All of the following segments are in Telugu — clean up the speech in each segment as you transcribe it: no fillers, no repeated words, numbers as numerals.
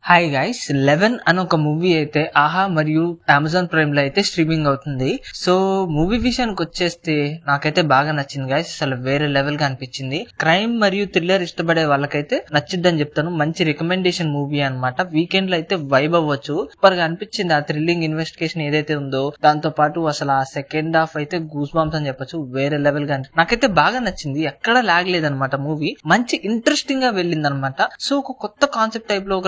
హాయ్ గైస్ 11 అని ఒక మూవీ అయితే ఆహా మరియు అమెజాన్ ప్రైమ్ లో అయితే స్ట్రీమింగ్ అవుతుంది. సో మూవీ విషయానికి వచ్చేస్తే నాకైతే బాగా నచ్చింది గైస్. అసలు వేరే లెవెల్ గా అనిపించింది. క్రైమ్ మరియు థ్రిల్లర్ ఇష్టపడే వాళ్ళకైతే నచ్చిద్దని చెప్తాను. మంచి రికమెండేషన్ మూవీ అన్నమాట. వీకెండ్ లో అయితే వైబ్ అవ్వచ్చు. సూపర్ గా అనిపించింది. ఆ థ్రిల్లింగ్ ఇన్వెస్టిగేషన్ ఏదైతే ఉందో దాంతో పాటు అసలు ఆ సెకండ్ హాఫ్ అయితే గూస్ బంప్స్ అని చెప్పొచ్చు. వేరే లెవెల్ గా నాకైతే బాగా నచ్చింది. ఎక్కడ లాగ్ లేదనమాట. మూవీ మంచి ఇంట్రెస్టింగ్ గా వెళ్ళింది అనమాట. సో ఒక కొత్త కాన్సెప్ట్ టైప్ లో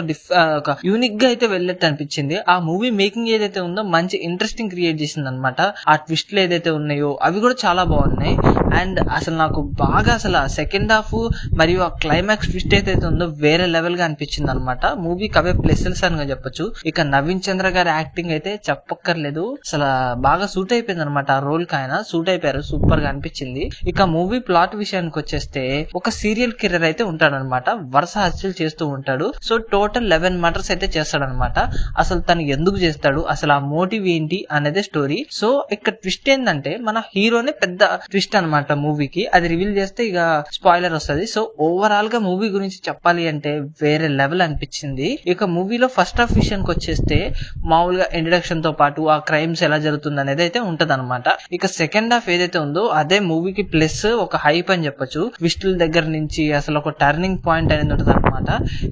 ఒక యూనిక్ గా అయితే వెళ్ళట్టు అనిపించింది. ఆ మూవీ మేకింగ్ ఏదైతే ఉందో మంచి ఇంట్రెస్టింగ్ క్రియేట్ చేసింది అనమాట. ఆ ట్విస్ట్లు ఏదైతే ఉన్నాయో అవి కూడా చాలా బాగున్నాయి. అండ్ అసలు నాకు బాగా అసలు సెకండ్ హాఫ్ మరియు ఆ క్లైమాక్స్ ట్విస్ట్ ఏదైతే ఉందో వేరే లెవెల్ గా అనిపించింది అనమాట. మూవీకి అవే ప్లస్సెస్ అని చెప్పొచ్చు. ఇక నవీన్ చంద్ర గారి యాక్టింగ్ అయితే చెప్పక్కర్లేదు. అసలు బాగా సూట్ అయిపోయింది అనమాట. ఆ రోల్ కి ఆయన సూట్ అయిపోయారు. సూపర్ గా అనిపించింది. ఇక మూవీ ప్లాట్ విషయానికి వచ్చేస్తే ఒక సీరియల్ కిల్లర్ అయితే ఉంటాడనమాట. వరుస హత్యలు చేస్తూ ఉంటాడు. సో టోటల్ 11 మర్డర్స్ అయితే చేస్తాడనమాట. అసలు తను ఎందుకు చేస్తాడు, అసలు ఆ మోటివ్ ఏంటి అనేది స్టోరీ. సో ఇక్కడ ట్విస్ట్ ఏంటంటే మన హీరోనే పెద్ద ట్విస్ట్ అనమాట మూవీకి. అది రివీల్ చేస్తే ఇక స్పాయిలర్ వస్తుంది. సో ఓవరాల్ గా మూవీ గురించి చెప్పాలి అంటే వేరే లెవెల్ అనిపించింది. ఇక మూవీలో ఫస్ట్ హాఫ్ విషయానికి వచ్చేస్తే మామూలుగా ఇంట్రడక్షన్ తో పాటు ఆ క్రైమ్స్ ఎలా జరుగుతుంది అనేది అయితే ఉంటది అనమాట. ఇక సెకండ్ హాఫ్ ఏదైతే ఉందో అదే మూవీకి ప్లస్ ఒక హైప్ అని చెప్పొచ్చు. ట్విస్టుల దగ్గర నుంచి అసలు ఒక టర్నింగ్ పాయింట్ అనేది ఉంటది అనమాట.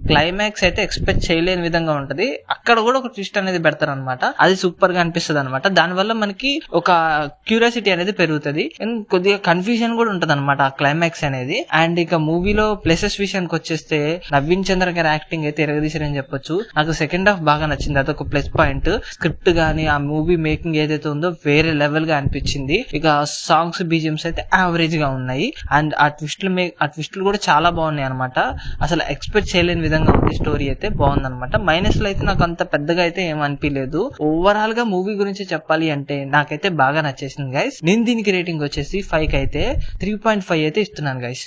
క్లైమాక్స్ అయితే ఎక్స్పెక్ట్ చేయలేని విధంగా ఉంటది. అక్కడ కూడా ఒక ట్విస్ట్ అనేది పెడతారు అనమాట. అది సూపర్ గా అనిపిస్తుంది అనమాట. దానివల్ల మనకి ఒక క్యూరియాసిటీ అనేది పెరుగుతుంది. కొద్దిగా కన్ఫ్యూజన్ కూడా ఉంటది అనమాట ఆ క్లైమాక్స్ అనేది. అండ్ ఇక మూవీలో ప్లేసెస్ విషయానికి వచ్చేస్తే నవీన్ చంద్ర గారి యాక్టింగ్ అయితే ఎరగదీశారని చెప్పొచ్చు. నాకు సెకండ్ హాఫ్ బాగా నచ్చింది. అదొక ప్లస్ పాయింట్. స్క్రిప్ట్ గానీ ఆ మూవీ మేకింగ్ ఏదైతే ఉందో వేరే లెవెల్ గా అనిపించింది. ఇక సాంగ్స్ బీజిఎమ్స్ అయితే యావరేజ్ గా ఉన్నాయి. అండ్ ఆ ట్విస్ట్లు కూడా చాలా బాగున్నాయి అనమాట. అసలు ఎక్స్పెక్ట్ చేయలేని విధంగా ఉంది. స్టోరీ అయితే బాగుంది అనమాట. మైనస్ లో అయితే నాకు అంత పెద్దగా అయితే ఏం అనిపించలేదు. ఓవరాల్ గా మూవీ గురించి చెప్పాలి అంటే నాకైతే బాగా నచ్చేసింది గైస్. నేను దీనికి రేటింగ్ వచ్చేసి 5 కి అయితే 3.5 అయితే ఇస్తున్నాను గైస్.